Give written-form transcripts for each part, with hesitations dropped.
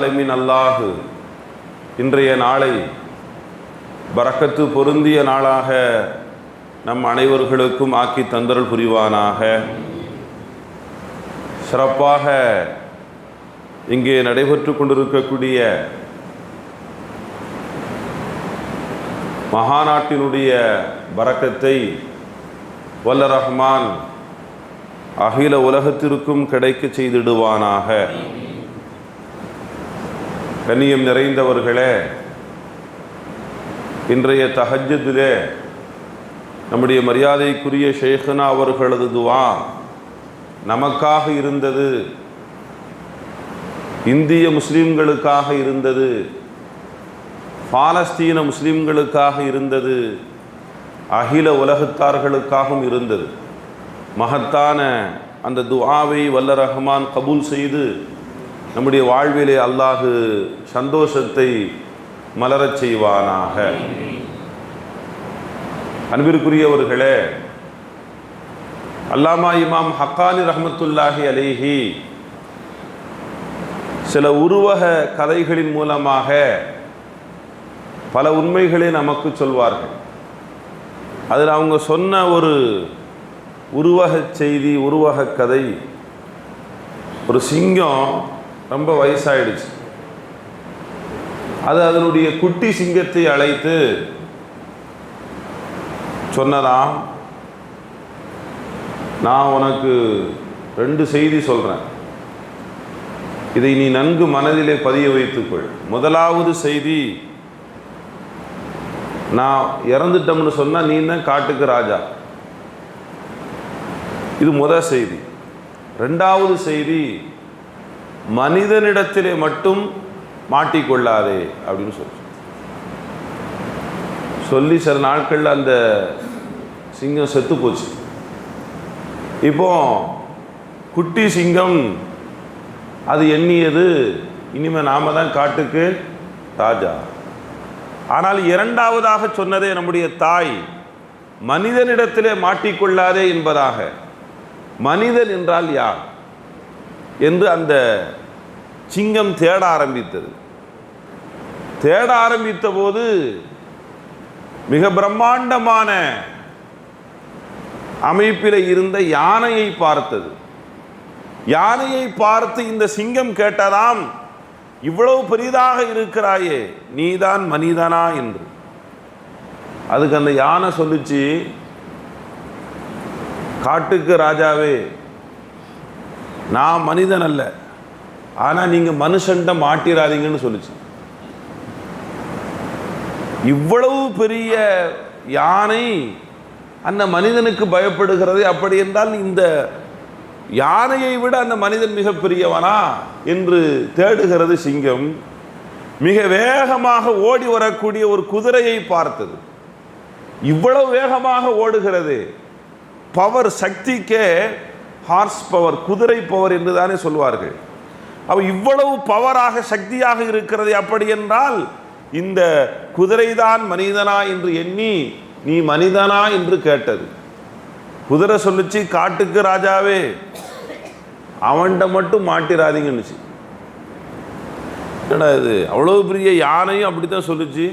ஆலமீன் அல்லாஹ் இன்றைய நாளை பரக்கத்து பொருந்திய நாளாக நம் அனைவர்களுக்கும் ஆக்கி தந்தருள் புரிவானாக. சிறப்பாக இங்கே நடைபெற்று கொண்டிருக்கக்கூடிய மகாநாட்டினுடைய பரக்கத்தை வல்ல ரஹ்மான் அகில உலகத்திற்கும் கிடைக்க செய்திடுவானாக. கண்ணியம் நிறைந்தவர்களே, இன்றைய தஹஜ்ஜுதிலே நம்முடைய மரியாதைக்குரிய ஷேഖுனா அவர்களது துவா நமக்காக இருந்தது, இந்திய முஸ்லிம்களுக்காக இருந்தது, பாலஸ்தீன முஸ்லிம்களுக்காக இருந்தது, அகில உலகத்தார்களுக்காகவும் இருந்தது. மகத்தான அந்த துஆவை வல்ல ரஹ்மான் கபூல் செய்து நம்முடைய வாழ்விலே அல்லாஹு சந்தோஷத்தை மலரச் செய்வானாக. அன்பிற்குரியவர்களே, அல்லாமா இமாம் ஹக்கானி ரஹ்மத்துல்லாஹி அலைஹி சில உருவக கதைகளின் மூலமாக பல உண்மைகளை நமக்கு சொல்வார்கள். அதில் அவங்க சொன்ன ஒரு உருவக செய்தி, உருவக கதை, ஒரு சிங்கம் ரொம்ப வயசாயிடுச்சு. அது அதனுடைய குட்டி சிங்கத்தை அழைத்து சொன்னதாம், நான் உனக்கு 2 செய்தி சொல்கிறேன், இதை நீ நன்கு மனதிலே பதிய வைத்துக்கொள். முதலாவது செய்தி, நான் இறந்துட்டோம்னு சொன்னால் நீ தான் காட்டுக்கு ராஜா. இது முதல் செய்தி. 2வது செய்தி, மனிதனிடத்திலே மட்டும் மாட்டிக்கொள்ளாதே அப்படின்னு சொல்லி சில நாட்களில் அந்த சிங்கம் செத்து போச்சு. இப்போ குட்டி சிங்கம் அது எண்ணியது, இனிமேல் நாம தான் காட்டுக்கு ராஜா. ஆனால் 2வதாக சொன்னதே நம்முடைய தாய், மனிதனிடத்திலே மாட்டிக்கொள்ளாதே என்பதாக. மனிதன் என்றால் யார் என்று அந்த சிங்கம் தேட ஆரம்பித்தது. தேட ஆரம்பித்த போது மிக பிரம்மாண்டமான அமைப்பில் இருந்த யானையை பார்த்தது. யானையை பார்த்து இந்த சிங்கம் கேட்டதாம், இவ்வளவு பெரிதாக இருக்கிறாயே, நீதான் மனிதனா என்று. அதுக்கு அந்த யானை சொல்லுச்சு, காட்டுக்கு ராஜாவே, நான் மனிதன் அல்ல, ஆனால் நீங்கள் மனுஷன்ட்ட மாட்டிராதீங்கன்னு சொல்லிச்சு. இவ்வளவு பெரிய யானை அந்த மனிதனுக்கு பயப்படுகிறது. அப்படி என்றால் இந்த யானையை விட அந்த மனிதன் மிக பெரியவனா என்று தேடுகிறது சிங்கம். மிக வேகமாக ஓடி வரக்கூடிய ஒரு குதிரையை பார்த்தது. இவ்வளவு வேகமாக ஓடுகிறது. பவர், சக்திக்கே ஹார்ஸ் பவர், குதிரை பவர் என்று தானே சொல்வார்கள். அப்போ இவ்வளவு பவராக, சக்தியாக இருக்கிறது. அப்படி என்றால் இந்த குதிரைதான் மனிதனா என்று எண்ணி நீ மனிதனா என்று கேட்டது. குதிரை சொல்லிச்சு, காட்டுக்கு ராஜாவே, அவன்கிட்ட மட்டும் மாட்டிராதீங்கன்னுச்சு. என்னடா இது, அவ்வளவு பெரிய யானையும் அப்படித்தான் சொல்லுச்சு,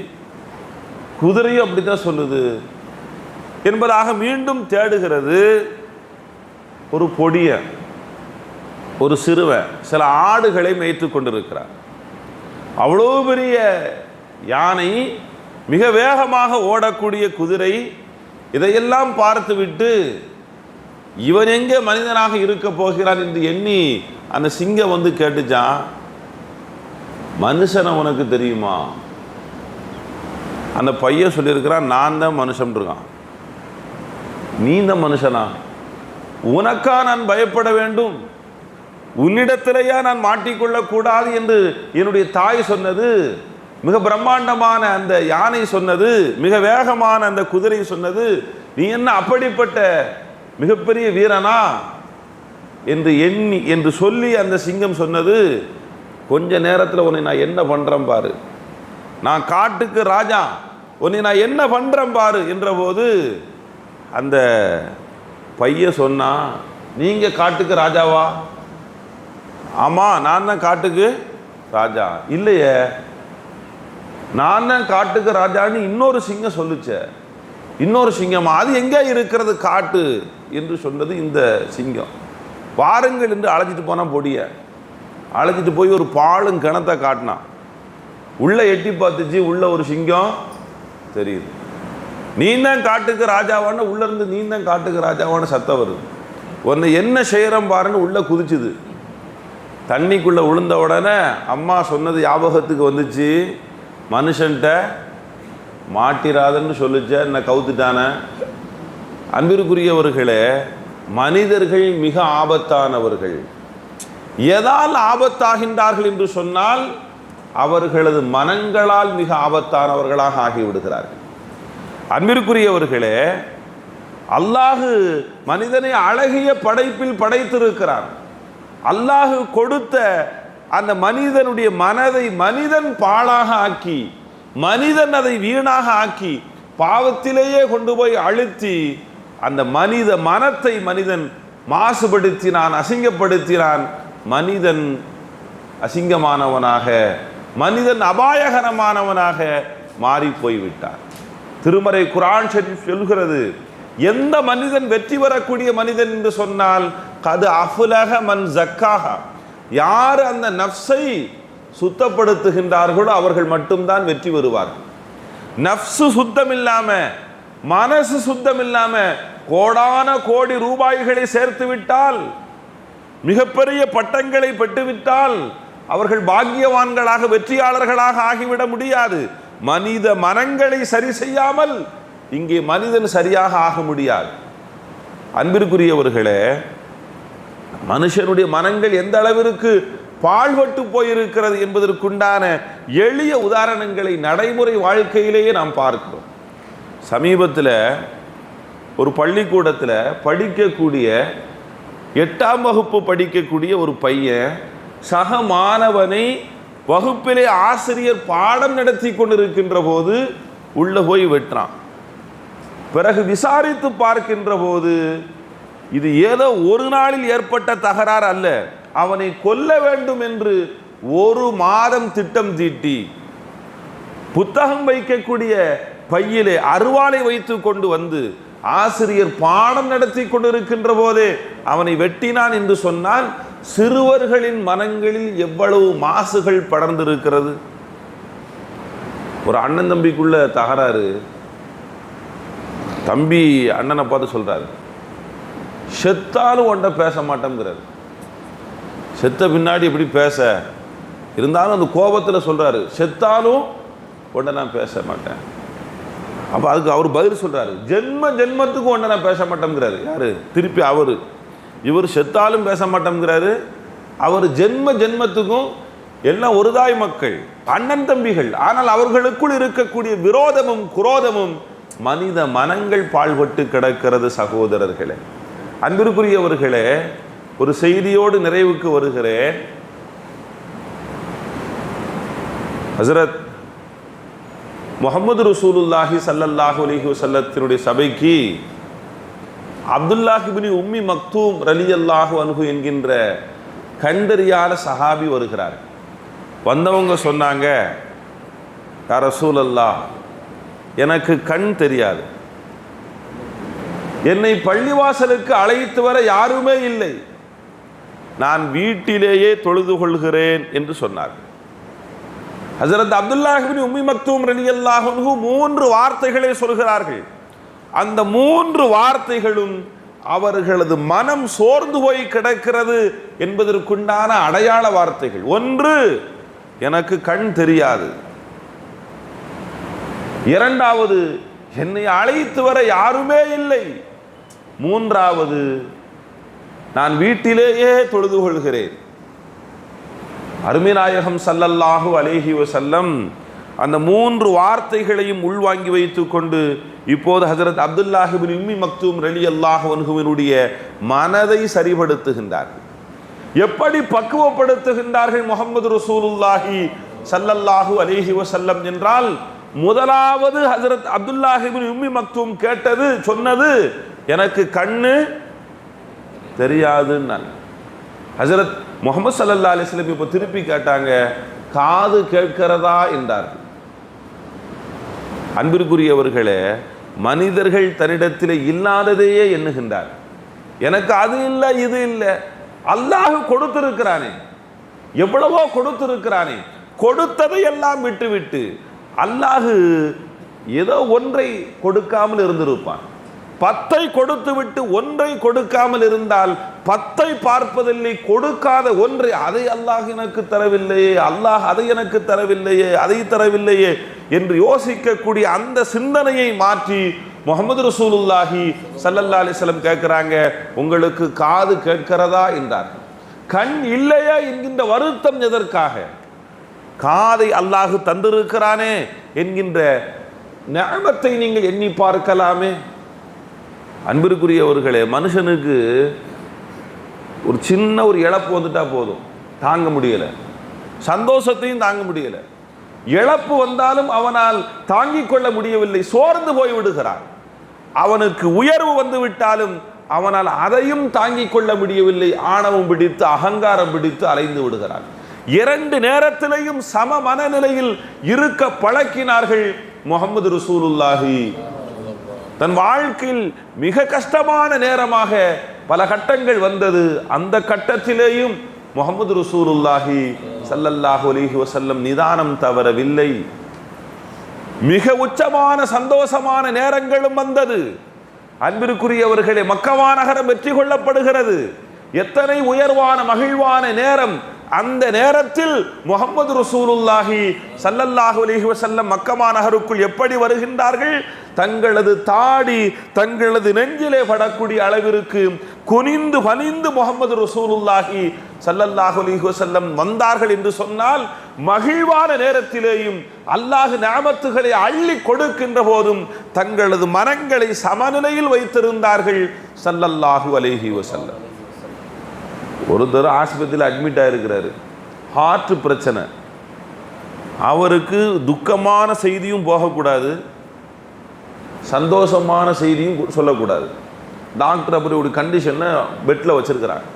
குதிரையும் அப்படித்தான் சொல்லுது என்பதாக மீண்டும் தேடுகிறது. ஒரு பொடிய, ஒரு சிறுவன் சில ஆடுகளை மேய்த்து கொண்டிருக்கிறார். அவ்வளோ பெரிய யானை, மிக வேகமாக ஓடக்கூடிய குதிரை, இதையெல்லாம் பார்த்துவிட்டு இவன் எங்கே மனிதனாக இருக்க போகிறான் என்று எண்ணி அந்த சிங்கம் வந்து கேட்டுச்சான், மனுஷனை உனக்கு தெரியுமா? அந்த பையன் சொல்லியிருக்கிறான், நான் தான் மனுஷன் இருக்கான். நீ தான் மனுஷனா? உனக்கா நான் பயப்பட வேண்டும்? உன்னிடத்திலேயா நான் மாட்டிக்கொள்ளக்கூடாது என்று என்னுடைய தாய் சொன்னது, மிக பிரம்மாண்டமான அந்த யானை சொன்னது, மிக வேகமான அந்த குதிரை சொன்னது, நீ என்ன அப்படிப்பட்ட மிகப்பெரிய வீரனா என்று எண்ணி என்று சொல்லி அந்த சிங்கம் சொன்னது, கொஞ்ச நேரத்தில் உன்னை நான் என்ன பண்ணுறேன் பாரு, நான் காட்டுக்கு ராஜா, உன்னை நான் என்ன பண்ணுறேன் பாரு என்ற போது அந்த பையன் சொன்னா, நீங்கள் காட்டுக்கு ராஜாவா? ஆமாம், நான் தான் காட்டுக்கு ராஜா இல்லையே, நான் தான் காட்டுக்கு ராஜான்னு இன்னொரு சிங்கம் சொல்லுச்ச. இன்னொரு சிங்கம், அது எங்கே இருக்கிறது காட்டு என்று சொன்னது இந்த சிங்கம். வாருங்கள் என்று அழைச்சிட்டு போனா பொடிய அழைச்சிட்டு போய் ஒரு பாலும் கிணத்தை காட்டினான். உள்ள எட்டி பார்த்துச்சு, உள்ள ஒரு சிங்கம் தெரியுது. நீ தான் காட்டுக்கு ராஜாவான உள்ள இருந்து நீ தான் காட்டுக்கு ராஜாவான சத்தம் வருது. உன்னை என்ன செய்யறோம் பாருன்னு உள்ள குதிச்சுது. தண்ணிக்குள்ள விழுந்த உடனே அம்மா சொன்னது ஞாபகத்துக்கு வந்துச்சு, மனுஷன்ட்ட மாட்டிராதன்னு சொல்லிச்ச, என்ன கவுத்துட்டான. அன்பிற்குரியவர்களே, மனிதர்கள் மிக ஆபத்தானவர்கள். எதால் ஆபத்தாகின்றார்கள் என்று சொன்னால் அவர்களது மனங்களால் மிக ஆபத்தானவர்களாக ஆகிவிடுகிறார்கள். அன்பிற்குரியவர்களே, அல்லாஹு மனிதனை அழகிய படைப்பில் படைத்திருக்கிறான். அல்லாஹு கொடுத்த அந்த மனிதனுடைய மனதை மனிதன் பாழாக ஆக்கி, மனிதன் அதை வீணாக ஆக்கி பாவத்திலேயே கொண்டு போய் அழுத்தி அந்த மனித மனத்தை மனிதன் மாசுபடுத்தினான், அசிங்கப்படுத்தினான். மனிதன் அசிங்கமானவனாக, மனிதன் அபாயகரமானவனாக மாறி போய்விட்டான். திருமறை குர்ஆன் ஷரீஃப் சொல்கிறது, எந்த மனிதன் வெற்றி பெறக்கூடிய மனிதன் என்று சொன்னால் கது அஃப்லஹ மன் ஜக்காஹா, யார் அந்த நஃப்ஸை சுத்தப்படுத்துகின்றார்களோ அவர்கள் மட்டும்தான் வெற்றி பெறுவார்கள். நஃப்ஸு சுத்தம் இல்லாம, மனசு சுத்தம் இல்லாம கோடான கோடி ரூபாய்களை சேர்த்து விட்டால், மிகப்பெரிய பட்டங்களை பெற்றுவிட்டால் அவர்கள் பாக்கியவான்களாக வெற்றியாளர்களாக ஆகிவிட முடியாது. மனித மனங்களை சரி செய்யாமல் இங்கே மனிதன் சரியாக ஆக முடியாது. அன்பிற்குரியவர்களே, மனுஷனுடைய மனங்கள் எந்த அளவிற்கு பாழ்பட்டு போயிருக்கிறது என்பதற்குண்டான எளிய உதாரணங்களை நடைமுறை வாழ்க்கையிலேயே நாம் பார்க்கிறோம். சமீபத்தில் ஒரு பள்ளிக்கூடத்தில் படிக்கக்கூடிய 8ஆம் வகுப்பு படிக்கக்கூடிய ஒரு பையன் சக மாணவனை வகுப்பிலே ஆசிரியர் பாடம் நடத்தி கொண்டிருக்கின்ற போது உள்ள போய் வெட்டுறான். பிறகு விசாரித்து பார்க்கின்ற போது இது ஏதோ ஒரு நாளில் ஏற்பட்ட தகராறு அல்ல, அவனை கொல்ல வேண்டும் என்று 1 மாதம் திட்டம் தீட்டி புத்தகம் வைக்கக்கூடிய பையிலே அருவாளை வைத்து கொண்டு வந்து ஆசிரியர் பாடம் நடத்தி கொண்டிருக்கின்ற போதே அவனை வெட்டினான் என்று சொன்னால் சிறுவர்களின் மனங்களில் எவ்வளவு மாசுகள் படர்ந்திருக்கிறது. ஒரு அண்ணன் தம்பிக்குள்ள தகராறு, தம்பி அண்ணனை பார்த்து சொல்றாரு, செத்தாலும் ஒன்றை பேச மாட்டேங்கிறாரு. செத்த பின்னாடி எப்படி பேச, இருந்தாலும் அந்த கோபத்தில் சொல்றாரு, செத்தாலும் ஒன்றை நான் பேச மாட்டேன். அப்போ அதுக்கு அவர் பதில் சொல்றாரு, ஜென்மத்துக்கு ஒன்றை நான் பேச மாட்டேங்கிறாரு. யாரு? திருப்பி அவரு. இவர் செத்தாலும் பேச மாட்டேங்கிறாரு, அவர் ஜென்மத்துக்கும் எல்லாம் ஒரு தாய் மக்கள், அண்ணன் தம்பிகள். ஆனால் அவர்களுக்குள் இருக்கக்கூடிய விரோதமும் குரோதமும் மனித மனங்கள் பாழ்பட்டு கிடக்கிறது. சகோதரர்களே, அன்பிற்குரியவர்களே, ஒரு செய்தியோடு நிறைவுக்கு வருகிறேன். ஹஸரத் முஹம்மது ரசூலுல்லாஹி ஸல்லல்லாஹு அலைஹி வஸல்லத்தினுடைய சபைக்கு அப்துல்லாஹ் இப்னு உம்மி மக்தூம் ரலியல்லாஹு அன்ஹு என்கின்ற கண்டறியாத சஹாபி வருகிறார். வந்தவங்க சொன்னாங்க, யா ரசூலல்லாஹ், எனக்கு கண் தெரியாது, என்னை பள்ளிவாசலுக்கு அழைத்து வர யாருமே இல்லை, நான் வீட்டிலேயே தொழுது கொள்கிறேன் என்று சொன்னார். ஹஸரத் அப்துல்லாஹ் இப்னு உம்மி மக்தூம் ரலியல்லாஹு அன்ஹு 3 வார்த்தைகளை சொல்கிறார்கள். அந்த 3 வார்த்தைகளும் அவர்களது மனம் சோர்ந்து போய் கிடக்கிறது என்பதற்குண்டான அடையாள வார்த்தைகள். ஒன்று, எனக்கு கண் தெரியாது. இரண்டாவது, என்னை அழைத்து வர யாருமே இல்லை. மூன்றாவது, நான் வீட்டிலேயே தொழுது கொள்கிறேன். அருமைநாயகம் ஸல்லல்லாஹு அலைஹி வஸல்லம் அந்த 3 வார்த்தைகளையும் உள்வாங்கி வைத்துக் கொண்டு இப்போது ஹஸரத் அப்துல்லாஹ் இப்னு உம்மி மக்தூம் ரலியல்லாஹு அன்ஹுவினுடைய மனதை சரிபடுத்துகின்றார்கள். எப்படி பக்குவப்படுத்துகின்றார்கள் முஹம்மது ரசூலுல்லாஹி ஸல்லல்லாஹு அலைஹி வஸல்லம் என்றால், முதலாவது ஹஸரத் அப்துல்லாஹ் இப்னு உம்மி மக்தூம் சொன்னது, எனக்கு கண்ணு தெரியாதுன்னு. ஹஸரத் முஹம்மது ஸல்லல்லாஹு அலைஹி வஸல்லம் இப்போ திருப்பி கேட்டாங்க, காது கேட்கிறதா என்றார்கள். அன்பிற்குரியவர்களே, மனிதர்கள் தன்னிடத்தில் இல்லாததையே எண்ணுகின்றார். எனக்கு அது இல்லை இது இல்லை. அல்லாஹ் கொடுத்திருக்கிறானே, எவ்வளவோ கொடுத்திருக்கிறானே, கொடுத்ததை எல்லாம் விட்டுவிட்டு அல்லாஹ் ஏதோ ஒன்றை கொடுக்காமல் இருந்திருப்பான். 10 கொடுத்து விட்டு ஒன்றை கொடுக்காமல் இருந்தால் 10 பார்ப்பதில்லை, கொடுக்காத ஒன்றை, அதை அல்லாஹ் எனக்கு தரவில்லையே, அல்லாஹ் அதை எனக்கு தரவில்லையே, அதை தரவில்லையே என்று யோசிக்கக்கூடிய அந்த சிந்தனையை மாற்றி முஹம்மது ரசூலுல்லாஹி ஸல்லல்லாஹு அலைஹி வஸல்லம் கேட்கிறாங்க, உங்களுக்கு காது கேட்கிறதா என்றார். கண் இல்லையா என்கின்ற வருத்தம் எதற்காக? காதை அல்லாஹ் தந்திருக்கிறானே என்கின்ற நிஅமத்தை நீங்கள் எண்ணி பார்க்கலாமே. அன்பிற்குரியவர்களே, மனுஷனுக்கு ஒரு சின்ன ஒரு இழப்பு வந்துட்டா போதும், தாங்க முடியலை, சந்தோஷத்தையும் தாங்க முடியலை. இழப்பு வந்தாலும் அவனால் தாங்கிக் கொள்ள முடியவில்லை, சோர்ந்து போய் விடுகிறான். அவனுக்கு உயர்வு வந்து விட்டாலும் அவனால் அதையும் தாங்கிக் கொள்ள முடியவில்லை, ஆணவம் பிடித்து அகங்காரம் பிடித்து அலைந்து விடுகிறான். 2 நேரத்திலையும் சம மனநிலையில் இருக்க பழக்கினார்கள் முஹம்மது ரசூலுல்லாஹி. தன் வாழ்க்கையில் மிக கஷ்டமான நேரமாக பல கட்டங்கள் வந்தது. அந்த கட்டத்திலேயும் முஹம்மது ரசூலுல்லாஹி ஸல்லல்லாஹு அலைஹி வஸல்லம் நிதானம் தவறவில்லை. மிக உச்சமான சந்தோஷமான நேரங்களும் வந்தது. அன்பிற்குரியவர்களே, மக்கா நகரம் வெற்றி கொள்ளப்படுகிறது. எத்தனை உயர்வான மகிழ்வான நேரம்! அந்த நேரத்தில் முஹம்மது ரசூலுல்லாஹி ஸல்லல்லாஹு அலைஹி வஸல்லம் மக்கா நகருக்குள் எப்படி வருகின்றார்கள்? தங்களது தாடி தங்களது நெஞ்சிலே படக்கூடிய அளவிற்கு குனிந்து பணிந்து முஹம்மது ரசூலுல்லாஹி ஸல்லல்லாஹு அலைஹி வஸல்லம் வந்தார்கள் என்று சொன்னால், மகிழ்வான நேரத்திலேயும் அல்லாஹ் நிஅமத்துகளை அள்ளி கொடுக்கின்ற போதும் தங்களது மனங்களை சமநிலையில் வைத்திருந்தார்கள் ஸல்லல்லாஹு அலைஹி வஸல்லம். ஒருத்தர் ஆஸ்பத்திரியில் அட்மிட் ஆகிருக்கிறாரு, ஹார்ட் பிரச்சனை. அவருக்கு துக்கமான செய்தியும் போகக்கூடாது, சந்தோஷமான செய்தியும் சொல்லக்கூடாது. டாக்டர் அப்படி ஒரு கண்டிஷனை பெட்டில் வச்சிருக்கிறாங்க.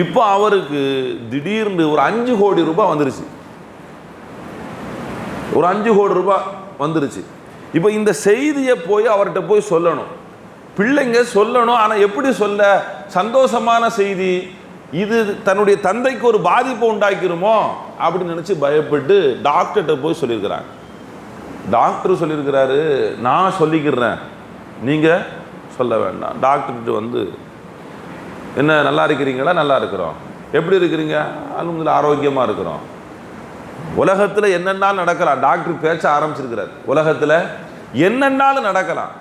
இப்போ அவருக்கு திடீர்னு ஒரு 5 கோடி ரூபாய் வந்துருச்சு. ஒரு 5 கோடி ரூபாய் வந்துருச்சு. இப்போ இந்த செய்தியை போய் அவர்கிட்ட போய் சொல்லணும், பிள்ளைங்க சொல்லணும். ஆனால் எப்படி சொல்ல? சந்தோஷமான செய்தி, இது தன்னுடைய தந்தைக்கு ஒரு பாதிப்பை உண்டாக்கிருமோ அப்படின்னு நினச்சி பயப்பட்டு டாக்டர்கிட்ட போய் சொல்லியிருக்கிறாங்க. டாக்டர் சொல்லியிருக்கிறாரு, நான் சொல்லிக்கிறேன், நீங்கள் சொல்ல வேண்டாம். டாக்டர்கிட்ட வந்து, என்ன நல்லா இருக்கிறீங்களா? நல்லா இருக்கிறோம். எப்படி இருக்கிறீங்க? அல்ஹம்துலில்லாஹ் ஆரோக்கியமாக இருக்கிறோம். உலகத்தில் என்னென்னாலும் நடக்கலாம். டாக்டர் பேச்ச ஆரம்பிச்சிருக்கிறார். உலகத்தில் என்னென்னாலும் நடக்கலாம்.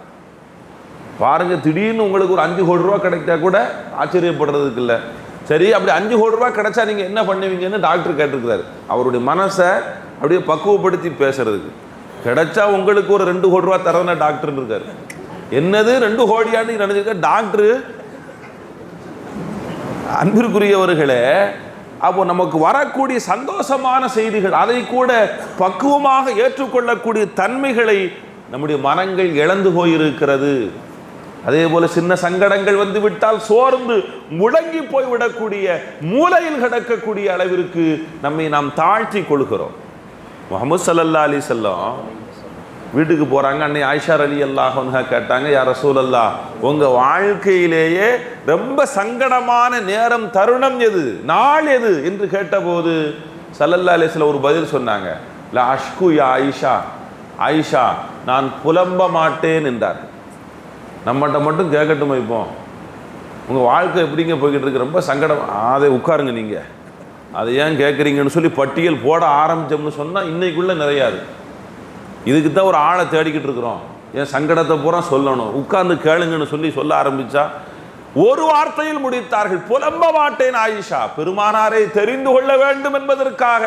பாருங்க, திடீர்னு உங்களுக்கு ஒரு 5 கோடி ரூபா கிடைத்தா கூட ஆச்சரியப்படுறதுக்கு இல்லை. சரி, அப்படி 5 கோடி ரூபா கிடைச்சா நீங்கள் என்ன பண்ணுவீங்கன்னு டாக்டர் கேட்டிருக்கிறாரு. அவருடைய மனசை அப்படியே பக்குவப்படுத்தி பேசுறதுக்கு. கிடைச்சா உங்களுக்கு ஒரு 2 கோடி ரூபா தரன டாக்டர் இருக்காரு. என்னது 2 கோடியான்னு நினைச்சிருக்க டாக்டர். அன்பிற்குரியவர்களே, அப்போ நமக்கு வரக்கூடிய சந்தோஷமான செய்திகள், அதை கூட பக்குவமாக ஏற்றுக்கொள்ளக்கூடிய தன்மைகளை நம்முடைய மனங்கள் இழந்து போயிருக்கிறது. அதே போல சின்ன சங்கடங்கள் வந்து விட்டால் சோர்ந்து முடங்கி போய்விடக்கூடிய, மூலையில் கிடக்கக்கூடிய அளவிற்கு நம்மை நாம் தாழ்த்தி கொள்கிறோம். முஹம்மது ஸல்லல்லாஹு அலைஹி வஸல்லம் வீட்டுக்கு போகிறாங்க. அன்னை ஆயிஷா ரலியல்லாஹு அன்ஹா கேட்டாங்க, யா ரசூலல்லாஹ், உங்கள் வாழ்க்கையிலேயே ரொம்ப சங்கடமான நேரம், தருணம் எது, நாள் எது என்று கேட்டபோது ஸல்லல்லாஹு அலைஹி வஸல்லம் ஒரு பதில் சொன்னாங்க. லா அஷ்கு யா ஆயிஷா, ஆயிஷா நான் புலம்ப மாட்டேன் என்றார். நம்மகிட்ட மட்டும் கேட்கட்டும், இப்போ உங்கள் வாழ்க்கை எப்படிங்க போய்கிட்டு இருக்கு, ரொம்ப சங்கடம், அதை உட்காருங்க, நீங்கள் அதை ஏன் கேட்குறீங்கன்னு சொல்லி பட்டியல் போட ஆரம்பித்தோம்னு சொன்னால் இன்னைக்குள்ளே நிறையாது. இதுக்கு தான் ஒரு ஆளை தேடிக்கிட்டு இருக்கிறோம். என் சங்கடத்தை பூரா சொல்லணும், உட்கார்ந்து கேளுங்கன்னு சொல்ல ஆரம்பித்தா ஒரு வார்த்தையில் முடித்தார்கள், புலம்ப மாட்டேன் ஆயிஷா, பெருமானாரை தெரிந்து கொள்ள வேண்டும் என்பதற்காக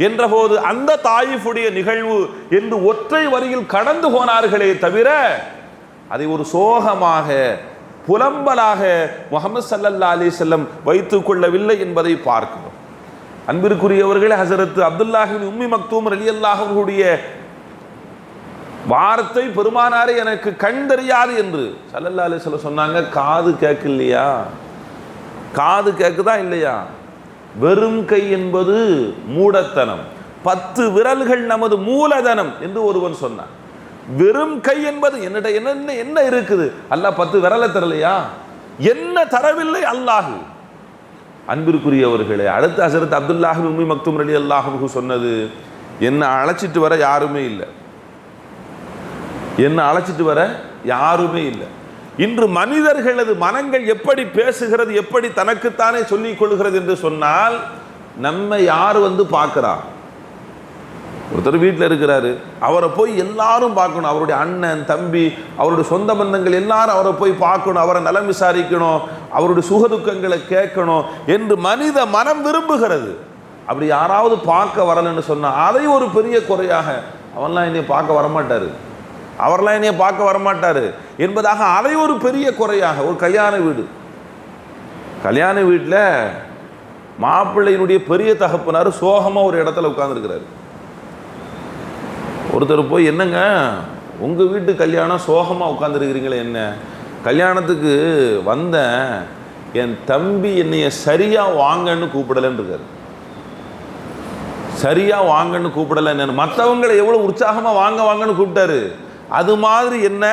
என்றபோது அந்த தாயிஃபுடைய நிகழ்வு என்று ஒற்றை வரியில் கடந்து போனார்களே தவிர அதை ஒரு சோகமாக புலம்பலாக முஹம்மது ஸல்லல்லாஹு அலைஹி வஸல்லம் வைத்துக் கொள்ளவில்லை என்பதை பார்க்கிறோம். அன்பிற்குரியவர்களே, ஹஸரத் அப்துல்லாஹ் இப்னு உம்மி மக்தூம் ரலியல்லாஹு அன்ஹுடைய வார்த்தை, பெருமானாரே எனக்கு கண் தெரியாது என்று ஸல்லல்லாஹு அலைஹி வஸல்லம் சொன்னாங்க. காது கேட்கலையா? காது கேட்குதா இல்லையா? வெறும் கை என்பது மூடத்தனம், 10 விரல்கள் நமது மூலதனம் என்று ஒருவன் சொன்னான். வெறும் கை என்பது என்ன இருக்குது? அல்லாஹ் 10 விரலை தரலையா? என்ன தரவில்லை அல்லாஹ்? அன்பிற்குரியவர்களே, அடுத்த ஹஸரத் அப்துல்லாஹ் இப்னு உம்மி மக்தூம் ரலியல்லாஹு அன்ஹு சொன்னது, என்ன அழைச்சிட்டு வர யாருமே இல்லை, என்ன அழைச்சிட்டு வர யாருமே இல்லை. இன்று மனிதர்களது மனங்கள் எப்படி பேசுகிறது, எப்படி தனக்குத்தானே சொல்லிக் கொள்கிறது என்று சொன்னால், நம்ம யார் வந்து பார்க்கிறா? ஒருத்தர் வீட்டில் இருக்கிறாரு, அவரை போய் எல்லாரும் பார்க்கணும், அவருடைய அண்ணன் தம்பி அவருடைய சொந்த பந்தங்கள் எல்லாரும் அவரை போய் பார்க்கணும், அவரை நலம் விசாரிக்கணும், அவருடைய சுகதுக்கங்களை கேட்கணும் என்று மனித மனம் விரும்புகிறது. அப்படி யாராவது பார்க்க வரலன்னு சொன்னால் அதை ஒரு பெரிய குறையாக, அவன்லாம் என்னை பார்க்க வரமாட்டாரு, அவரெல்லாம் என்னைய பார்க்க வரமாட்டாரு என்பதாக அதை ஒரு பெரிய குறையாக. ஒரு கல்யாண வீட்டில் மாப்பிள்ளையினுடைய பெரிய தகப்பனார் சோகமாக ஒரு இடத்துல உட்கார்ந்துருக்கிறாரு. ஒருத்தர் போய், என்னங்க உங்கள் வீட்டு கல்யாணம் சோகமாக உட்காந்துருக்கிறீங்களே, என்ன கல்யாணத்துக்கு வந்தேன், என் தம்பி என்னைய சரியாக வாங்கன்னு கூப்பிடலன்னு இருக்காரு. சரியாக வாங்கன்னு கூப்பிடலை, என்ன மற்றவங்களை எவ்வளோ உற்சாகமாக வாங்க வாங்கன்னு கூப்பிட்டாரு, அது மாதிரி என்ன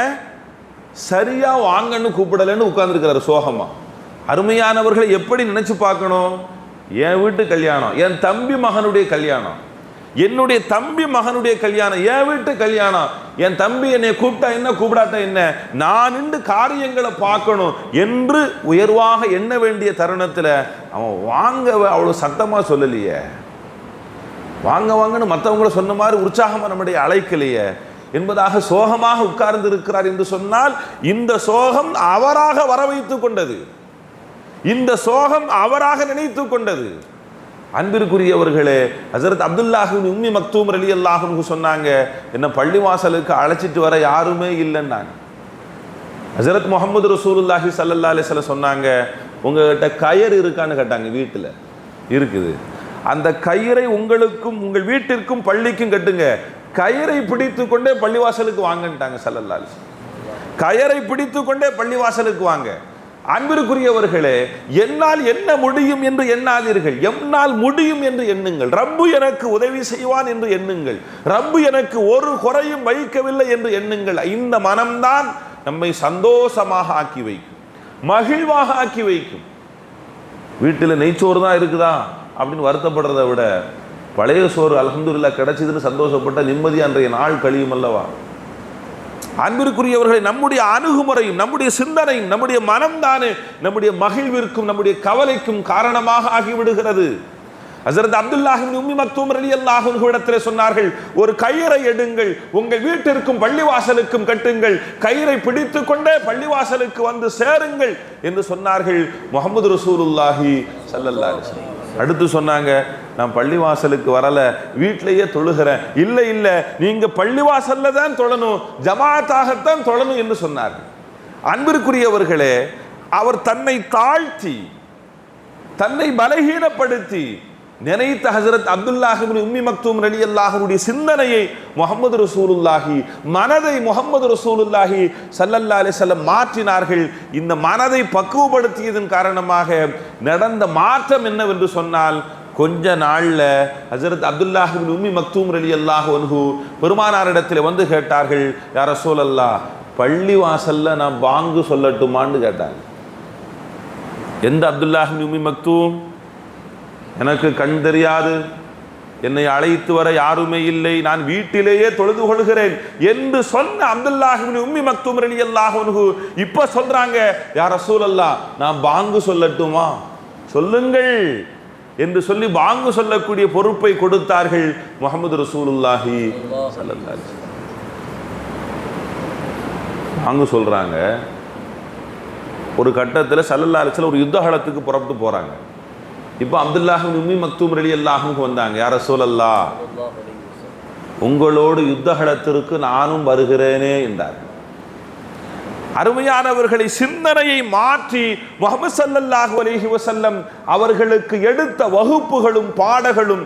சரியாக வாங்கன்னு கூப்பிடலைன்னு உட்கார்ந்துருக்கிறாரு சோகமாக. அருமையானவர்களை எப்படி நினச்சி பார்க்கணும்? என் வீட்டு கல்யாணம், என் தம்பி மகனுடைய கல்யாணம், என்னுடைய தம்பி மகனுடைய கல்யாணம், என் வீட்டு கல்யாணம், என் தம்பி என்னை கூப்பிட்டா என்ன கூப்பிடாட்டா என்ன, நான் நின்று காரியங்களை பார்க்கணும் என்று உயர்வாக எண்ண வேண்டிய தருணத்தில் அவன் வாங்க அவ்வளோ சத்தமாக சொல்லலையே, வாங்க வாங்கன்னு மற்றவங்கள சொன்ன மாதிரி உற்சாகமாக நம்முடைய அழைக்கலையே என்பதாக சோகமாக உட்கார்ந்து இருக்கிறார் என்று சொன்னால், இந்த சோகம் அவராக வர வைத்துக் கொண்டது, இந்த சோகம் அவராக நினைத்து கொண்டது. அன்பிற்குரியவர்களே, ஹஸரத் அப்துல்லாஹ் இப்னு உம்மி மக்தூம் ரலியல்லாஹு அன்ஹு சொன்னாங்க, என்ன பள்ளிவாசலுக்கு அழைச்சிட்டு வர யாருமே இல்லைன்னாங்க. ஹஸரத் முஹம்மது ரசூலுல்லாஹி ஸல்லல்லாஹு அலைஹி வஸல்லம் சொன்னாங்க, உங்ககிட்ட கயிறு இருக்கான்னு கேட்டாங்க. வீட்டில் இருக்குது, அந்த கயிறை உங்களுக்கும் உங்கள் வீட்டிற்கும் பள்ளிக்கும் கட்டுங்க, கயிறை பிடித்து கொண்டே பள்ளிவாசலுக்கு வாங்கன்ட்டாங்க ஸல்லல்லாஹு அலைஹி வஸல்லம். கயிறை பிடித்து கொண்டே பள்ளிவாசலுக்கு வாங்க. அன்பிற்குரியவர்களே, என்னால் என்ன முடியும் என்று எண்ணாதீர்கள், என்னால் முடியும் என்று எண்ணுங்கள். ரப்பு எனக்கு உதவி செய்வான் என்று எண்ணுங்கள், ரப்பு எனக்கு ஒரு குறையும் வைக்கவில்லை என்று எண்ணுங்கள். இந்த மனம்தான் நம்மை சந்தோஷமாக ஆக்கி வைக்கும், மகிழ்வாக ஆக்கி வைக்கும். வீட்டில் நெய்ச்சோறு தான் இருக்குதா அப்படின்னு வருத்தப்படுறதை விட, பழைய சோறு அல்ஹம்துலில்லாஹ் கிடைச்சதுன்னு சந்தோஷப்பட்ட நிம்மதியாக அன்றைய நாள் கழியும் அல்லவா? அன்பிற்குரியவர்களை, நம்முடைய அணுகுமுறையும் நம்முடைய சிந்தனையும் நம்முடைய மனம்தானே நம்முடைய மகிழ்விற்கும் நம்முடைய கவலைக்கும் காரணமாக ஆகிவிடுகிறது. ஹஸரத் அப்துல்லாஹ் இப்னு உம்மி மக்தூம் ரலியல்லாஹு அன்ஹு இடத்திலே சொன்னார்கள், ஒரு கயிறை எடுங்கள், உங்கள் வீட்டிற்கும் பள்ளிவாசலுக்கும் கட்டுங்கள், கயிறை பிடித்து கொண்டே பள்ளிவாசலுக்கு வந்து சேருங்கள் என்று சொன்னார்கள் முஹம்மது ரசூலுல்லாஹி ஸல்லல்லாஹு அலைஹி வஸல்லம். அடுத்து சொன்னாங்க, நான் பள்ளிவாசலுக்கு வரல, வீட்டிலேயே தொழுகிறேன். இல்லை இல்லை, நீங்க பள்ளிவாசல்ல தான் தொழணும், ஜமாத்தாகத்தான் தொழணும் என்று சொன்னார்கள். அன்பிற்குரியவர்களே, அவர் தன்னை தாழ்த்தி தன்னை பலகீனப்படுத்தி நினைத்த ஹஸரத் அப்துல்லாஹ் இப்னு உம்மி மக்தூம் ரலியல்லாஹு அன்ஹுடைய சிந்தனையை முஹம்மது ரசூலுல்லாஹி, மனதை முஹம்மது ரசூலுல்லாஹி ஸல்லல்லாஹு அலைஹி வஸல்லம் மாற்றினார்கள். இந்த மனதை பக்குவப்படுத்தியதன் காரணமாக நடந்த மாற்றம் என்னவென்று சொன்னால், கொஞ்ச நாள்ல ஹஸரத் அப்துல்லாஹ் இப்னு உம்மி மக்தூம் ரலியல்லாஹு அன்ஹு பெருமானாரிடத்தில் வந்து கேட்டார்கள், யா ரசூலல்லாஹ், பள்ளி வாசல்ல நான் பாங்கு சொல்லட்டுமான்னு கேட்டாங்க. எந்த அப்துல்லாஹ் இப்னு உம்மி மக்தூம்? எனக்கு கண் தெரியாது, என்னை அழைத்து வர யாருமே இல்லை, நான் வீட்டிலேயே தொழுது கொள்கிறேன் என்று சொன்ன அப்துல்லாஹ் இப்னு உம்மி மக்தூம் ரலியல்லாஹு அன்ஹு இப்ப சொல்றாங்க, யா ரசூலல்லாஹ், நான் பாங்கு சொல்லட்டுமா? சொல்லுங்கள் என்று சொல்லி பாங்கு சொல்லக்கூடிய பொறுப்பை கொடுத்தார்கள் முஹம்மது ரசூலுல்லாஹி ஸல்லல்லாஹு அலைஹி வஸல்லம். பாங்கு சொல்றாங்க. ஒரு கட்டத்தில் ஸல்லல்லாஹு அலைஹி வஸல்லம் ஒரு யுத்தகலத்துக்கு புறப்பட்டு போறாங்க. இப்போ அப்துல்லாஹ் இப்னு உம்மி மக்தூம் ரலியல்லாஹு அன்ஹு வந்தாங்க, யா ரசூலல்லாஹ், உங்களோடு யுத்தகலத்திற்கு நானும் வருகிறேனே என்றார். அருமையானவர்களை, சிந்தனையை மாற்றி முஹம்மது ஸல்லல்லாஹு அலைஹி வஸல்லம் அவர்களுக்கு எடுத்த வகுப்புகளும் பாடங்களும்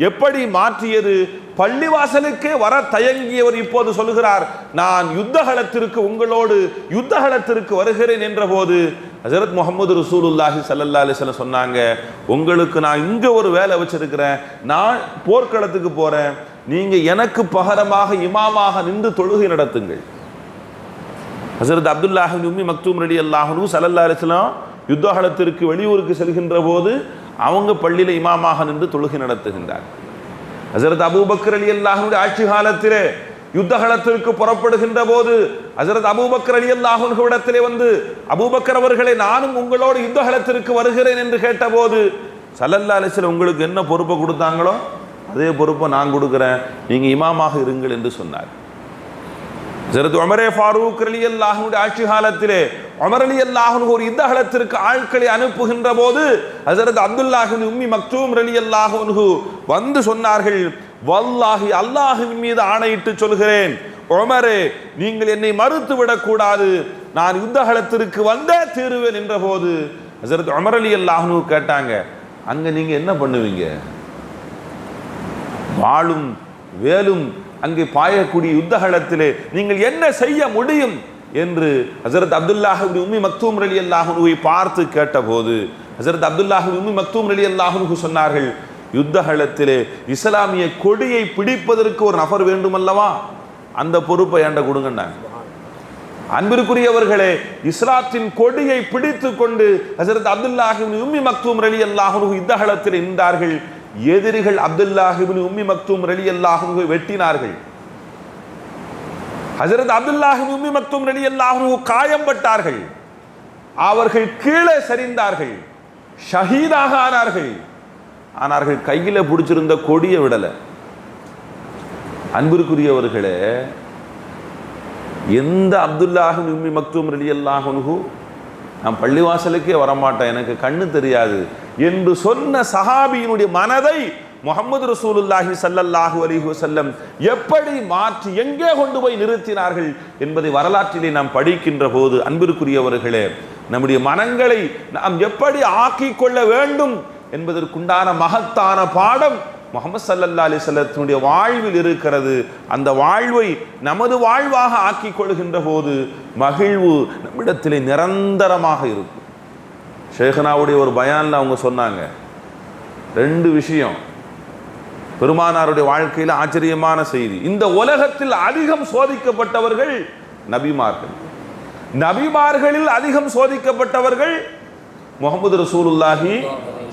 எப்படி மாற்றியது? பள்ளிவாசலுக்கே வர தயங்கியவர் இப்போது சொல்கிறார், நான் யுத்தகலத்திற்கு உங்களோடு யுத்தகலத்திற்கு வருகிறேன் என்ற போது ஹஜரத் முஹம்மது ரசூலுல்லாஹி ஸல்லல்லாஹு அலைஹி வஸல்லம் சொன்னாங்க, உங்களுக்கு நான் இங்க ஒரு வேலை வச்சிருக்கிறேன், நான் போர்க்களத்துக்கு போறேன், நீங்க எனக்கு பகரமாக இமாமாக நின்று தொழுகை நடத்துங்கள். ஹஜரத் அப்துல்லாஹ் இப்னு உம்மி மக்தூம் ரலியல்லாஹு அன்ஹு ஸல்லல்லாஹு அலைஹி வஸல்லம் யுத்தகலத்திற்கு வெளியூருக்கு செல்கின்ற போது அவங்க பள்ளியில இமாமாக நின்று தொழுகை நடத்துகின்றார். ஹஜரத் அபூபக்கர் ரலியல்லாஹு அன்ஹு ஆட்சி காலத்திலே யுத்தகலத்திற்கு புறப்படுகின்ற போது ஹஜரத் அபூபக்கர் ரலியல்லாஹு அன்ஹு இடத்திலே வந்து, அபூபக்கர் அவர்களே, நானும் உங்களோடு யுத்தகலத்திற்கு வருகிறேன் என்று கேட்டபோது ஸல்லல்லாஹு அலைஹி வஸல்லம் உங்களுக்கு என்ன பொறுப்பை கொடுத்தாங்களோ அதே பொறுப்பை நான் கொடுக்கிறேன், நீங்க இமாமாக இருங்கள் என்று சொன்னார். ஹஜரத் உமரே ஃபாரூக் ரலியல்லாஹு அன்ஹு ஆட்சி காலத்திலே உமர் ரலியல்லாஹு அன்ஹு ஒரு யுத்தகலத்திற்கு ஆட்களை அனுப்புகின்ற போது ஹஜரத் அப்துல்லாஹ் இப்னு உம்மி மக்தூம் ரலியல்லாஹு அன்ஹு வந்து சொன்னார்கள், வல்லாஹி அல்லாஹ்வின் மீது ஆணையிட்டு சொல்கிறேன், உமரே, நீங்கள் என்னை மறுத்து விடக்கூடாது, நான் யுத்தகலத்திற்கு வந்தே தீருவேன் என்ற போது ஹஜரத் உமர் ரலியல்லாஹு அன்ஹு கேட்டாங்க, அங்க நீங்க என்ன பண்ணுவீங்க? வாளும் வேலும் அங்கே பாயக்கூடிய யுத்தகலத்திலே நீங்கள் என்ன செய்ய முடியும் என்று ஹஜரத் அப்துல்லாஹ் இப்னு உம்மி மக்தூம் ரலியல்லாஹு அன்ஹுவை பார்த்து கேட்டபோது ஹஜரத் அப்துல்லாஹ் இப்னு உம்மி மக்தூம் ரலியல்லாஹு அன்ஹு சொன்னார்கள், யுத்தகலத்திலே இஸ்லாமிய கொடியை பிடிப்பதற்கு ஒரு நபர் வேண்டும் அல்லவா, அந்த பொறுப்பை என்கிட்ட கொடுங்கன்னாங்க. அன்பிற்குரியவர்களே, இஸ்லாத்தின் கொடியை பிடித்துக் கொண்டு ஹஜரத் அப்துல்லாஹ் இப்னு உம்மி மக்தூம் ரலியல்லாஹு அன்ஹு யுத்தகலத்தில் நின்றார்கள். எதிரிகள் அப்துல்லாஹ் இப்னு உம்மி மக்தூம் ரலியல்லாஹு அன்ஹு வெட்டினார்கள். ஹஜரத் அப்துல்லாஹ் இப்னு உம்மி மக்தூம் ரலியல்லாஹு அன்ஹு காயம்பட்டார்கள். அவர்கள் கீழே சரிந்தார்கள், ஷஹீதாக ஆனார்கள். கையில பிடிச்சிருந்த கொடியை விடல. அன்பிற்குரியவர்களே, எந்த அப்துல்லாஹ் இப்னு உம்மி மக்தூம் ரலியல்லாஹு அன்ஹு நான் பள்ளிவாசலுக்கே வரமாட்டேன், எனக்கு கண்ணு தெரியாது என்று சொன்ன சஹாபியினுடைய மனதை முஹம்மது ரசூலுல்லாஹி ஸல்லல்லாஹு அலைஹி வஸல்லம் எப்படி மாற்றி எங்கே கொண்டு போய் நிறுத்தினார்கள் என்பதை வரலாற்றிலே நாம் படிக்கின்ற போது, அன்பிற்குரியவர்களே, நம்முடைய மனங்களை நாம் எப்படி ஆக்கிக் கொள்ள வேண்டும் என்பதற்குண்டான மகத்தான பாடம் முஹம்மது ஸல்லல்லாஹு அலைஹி வஸல்லத்தினுடைய வாழ்வில் இருக்கிறது. அந்த வாழ்வை நமது வாழ்வாக ஆக்கிக் கொள்கின்ற போது மகிழ்வு நம்மிடத்திலே நிரந்தரமாக இருக்கும். ஷேഖனாவுடைய ஒரு பயான்ல அவங்க சொன்னாங்க, 2 விஷயம் பெருமானாருடைய வாழ்க்கையில் ஆச்சரியமான செய்தி. இந்த உலகத்தில் அதிகம் சோதிக்கப்பட்டவர்கள் நபிமார்கள், நபிமார்களில் அதிகம் சோதிக்கப்பட்டவர்கள் முஹம்மது ரசூலுல்லாஹி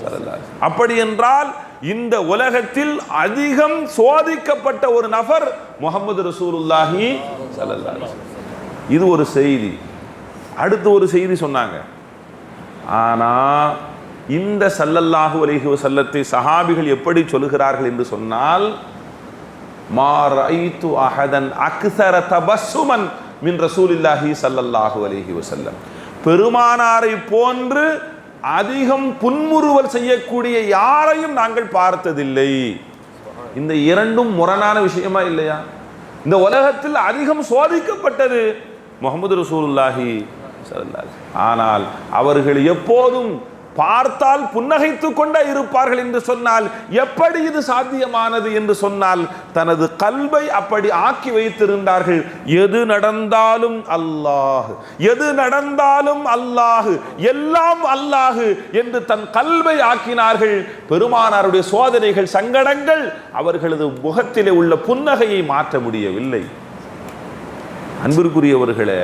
ஸல்லல்லாஹு அலைஹி வஸல்லம். அப்படி என்றால் இந்த உலகத்தில் அதிகம் சோதிக்கப்பட்ட ஒரு நபர் முஹம்மது ரசூலுல்லாஹி ஸல்லல்லாஹு அலைஹி வஸல்லம். இது ஒரு செய்தி. அடுத்து ஒரு செய்தி சொன்னாங்க, ஆனா இந்த ஸல்லல்லாஹு அலைஹி வஸல்லத்தை சஹாபிகள் எப்படி சொல்கிறார்கள் என்று சொன்னால், மா ரஐது அஹதன் அக்ஸர தபஸ்ஸுமன் மின் ரசூலில்லாஹி ஸல்லல்லாஹு அலைஹி வஸல்லம். பெருமானாரை போன்று அதிகம் புன்முறுவல் செய்யக்கூடிய யாரையும் நாங்கள் பார்த்ததில்லை. இந்த 2ம் முரணான விஷயமா இல்லையா? இந்த உலகத்தில் அதிகம் சோதிக்கப்பட்டது முஹம்மது ரசூலுல்லாஹி ஸல்லல்லாஹு அலைஹி வஸல்லம். ஆனால் அவர்கள் எப்போதும் பார்த்தால் புன்னகைத்துக் கொண்டே இருப்பார்கள் என்று சொன்னால் எப்படி இது சாத்தியமானது என்று சொன்னால், தனது கல்வை அப்படி ஆக்கி வைத்திருந்தார்கள். எது நடந்தாலும் அல்லாஹ், எது நடந்தாலும் அல்லாஹ், எல்லாம் அல்லாஹ் என்று தன் கல்வை ஆக்கினார்கள். பெருமானாருடைய சோதனைகள், சங்கடங்கள் அவர்களது முகத்திலே உள்ள புன்னகையை மாற்ற முடியவில்லை. அன்பிற்குரியவர்களே,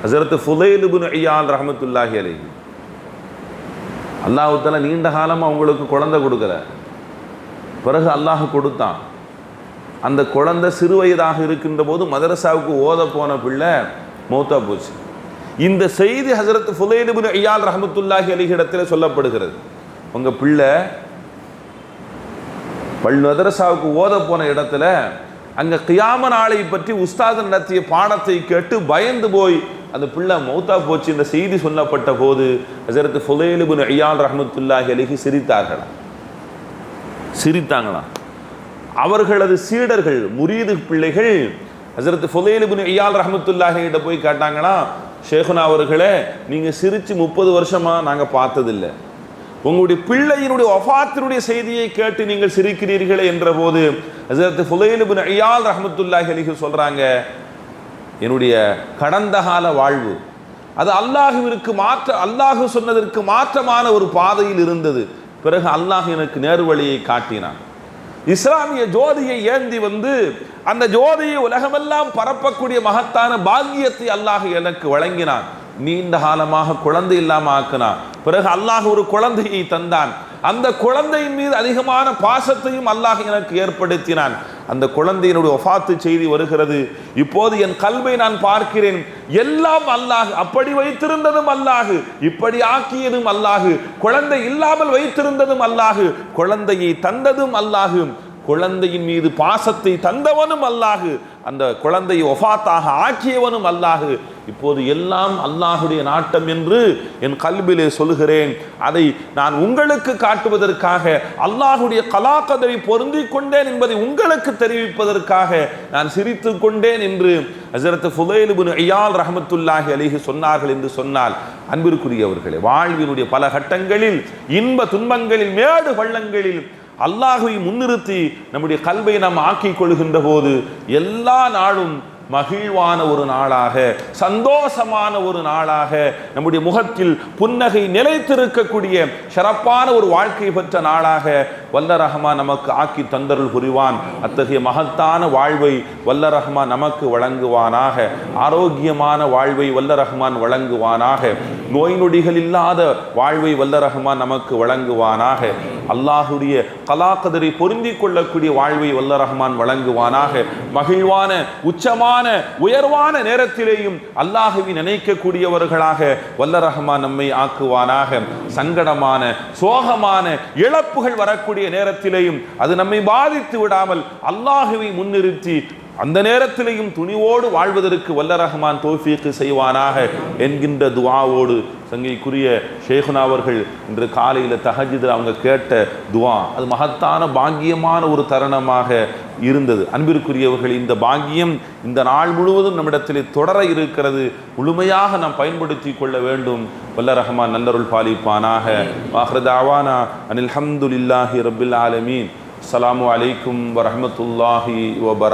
ஹஸரத் ஃபுதைல் இப்னு இயால் ரஹ்மத்துல்லாஹி அலைஹி, அல்லாஹ் தஆலா நீண்ட காலமாக அவங்களுக்கு குழந்தை கொடுக்கல, பிறகு அல்லாஹ் கொடுத்தான். அந்த குழந்தை சிறு வயதாக இருக்கின்ற போது மதரசாவுக்கு ஓத போன பிள்ளை மௌத்தா போச்சு. இந்த செய்தி ஹஸரத் ஃபுதைல் இப்னு இயால் ரஹ்மத்துல்லாஹி அலைஹி இடத்துல சொல்லப்படுகிறது. உங்க பிள்ளை மதரசாவுக்கு ஓத போன இடத்துல அங்க கியாம நாளை பற்றி உஸ்தாத் நடத்திய பாடத்தை கேட்டு பயந்து போய் அந்த பிள்ளை மௌத்தா போச்சு என்ற செய்தி சொல்லப்பட்ட போது ஹஸரத் ஃபுதைல் இப்னு இயால் ரஹ்மத்துல்லாஹி அலைஹி சிரித்தாங்களாம். அவர்களது சீடர்கள், முரீது பிள்ளைகள் ஹஸரத் ஃபுதைல் இப்னு இயால் ரஹ்மத்துல்லாஹி கிட்ட போய் கேட்டாங்களா, ஷேഖுனா அவர்களே, நீங்க சிரிச்சு 30 வருஷமா நாங்க பார்த்ததில்லை, உங்களுடைய பிள்ளையினுடைய வஃபாத்தினுடைய செய்தியை கேட்டு நீங்கள் சிரிக்கிறீர்களே என்ற போது ஹஸரத் ஃபுலைல் இப்னு இயால் ரஹ்மத்துல்லாஹி அலைஹி சொல்றாங்க, என்னுடைய கடந்த கால வாழ்வு அது அல்லாஹ் சொன்னதற்கு மாற்றமான ஒரு பாதையில் இருந்தது. பிறகு அல்லாஹ் எனக்கு நேர்வழியை காட்டினான். இஸ்லாமிய ஜோதியை ஏந்தி வந்து அந்த ஜோதியை உலகமெல்லாம் பரப்பக்கூடிய மகத்தான பாக்கியத்தை அல்லாஹ் எனக்கு வழங்கினான். நீண்ட காலமாக குழந்தை இல்லாம ஆக்கினான். பிறகு அல்லாஹ் ஒரு குழந்தையை தந்தான். அந்த குழந்தையின் மீது அதிகமான பாசத்தையும் அல்லாஹ் எனக்கு ஏற்படுத்தினான். அந்த குழந்தையினுடைய வஃபாத்து செய்தி வருகிறது. இப்போது என் கல்வை நான் பார்க்கிறேன், எல்லாம் அல்லாஹ். அப்படி வைத்திருந்ததும் அல்லாஹ், இப்படி ஆக்கியதும் அல்லாஹ், குழந்தை இல்லாமல் வைத்திருந்ததும் அல்லாஹ், குழந்தையை தந்ததும் அல்லாஹ், குழந்தையின் மீது பாசத்தை தந்தவனும் அல்லாஹ், அந்த குழந்தையை வஃபாத்தாக ஆக்கியவனும் அல்லாஹ். இப்போது எல்லாம் அல்லாஹுடைய நாட்டம் என்று என் கல்விலே சொல்கிறேன். அதை நான் உங்களுக்கு காட்டுவதற்காக, அல்லாஹுடைய கலாக்கதரை பொருந்திக் கொண்டேன் என்பதை உங்களுக்கு தெரிவிப்பதற்காக நான் சிரித்து கொண்டேன் என்று ஹஸரத் ஃபுலைல் இப்னு இயால் ரஹ்மத்துல்லாஹி அலைஹி சொன்னார்கள் என்று சொன்னால், அன்பிற்குரியவர்களே, வாழ்வினுடைய பல கட்டங்களில், இன்ப துன்பங்களில், மேடு பள்ளங்களில் அல்லாஹுவை முன்னிறுத்தி நம்முடைய கல்வை நாம் ஆக்கிக் கொள்கின்ற போது எல்லா நாளும் மகிழ்வான ஒரு நாளாக, சந்தோஷமான ஒரு நாளாக, நம்முடைய முகத்தில் புன்னகை நிலைத்திருக்கக்கூடிய சிறப்பான ஒரு வாழ்க்கை பெற்ற நாளாக வல்ல ரஹ்மான் நமக்கு ஆக்கி தந்தருள் புரிவான். அத்தகைய மகத்தான வாழ்வை வல்ல ரஹ்மான் நமக்கு வழங்குவானாக. ஆரோக்கியமான வாழ்வை வல்ல ரஹ்மான் வழங்குவானாக. நோய் நொடிகள் இல்லாத வாழ்வை வல்ல ரஹ்மான் நமக்கு வழங்குவானாக. அல்லாஹுடைய கலாக்கதரை பொருந்திக் கொள்ளக்கூடிய வாழ்வை வல்ல ரஹ்மான் வழங்குவானாக. மகிழ்வான உச்சமான உயர்வான நேரத்திலேயும் அல்லாஹ்வை நினைக்கக்கூடியவர்களாக வல்ல ரஹ்மான் நம்மை ஆக்குவானாக. சங்கடமான சோகமான இழப்புகள் வரக்கூடிய நேரத்திலேயும் அது நம்மை பாதித்து விடாமல் அல்லாஹ்வை முன்னிறுத்தி அந்த நேரத்திலேயும் துணிவோடு வாழ்வதற்கு வல்ல ரஹ்மான் தௌஃபீக் செய்வானாக என்கின்ற துஆவோடு சங்கைக்குரிய ஷேகுனா அவர்கள் இன்று காலையில் தஹஜ்ஜுதில் அவங்க கேட்ட துஆ அது மகத்தான பாக்கியமான ஒரு தருணமாக இருந்தது. அன்பிற்குரியவர்கள், இந்த பாக்கியம் இந்த நாள் முழுவதும் நம்மிடத்தில் தொடர இருக்கிறது. முழுமையாக நாம் பயன்படுத்தி கொள்ள வேண்டும். வல்ல ரஹ்மான் நல்லருள் பாலிப்பானாக. வாஹிரு தஅவானா அனில் ஹம்துலில்லாஹி ரப்பில் ஆலமீன். அஸ்ஸலாமு அலைக்கும் வரஹ்மத்துல்லாஹி வபரகாத்துஹு.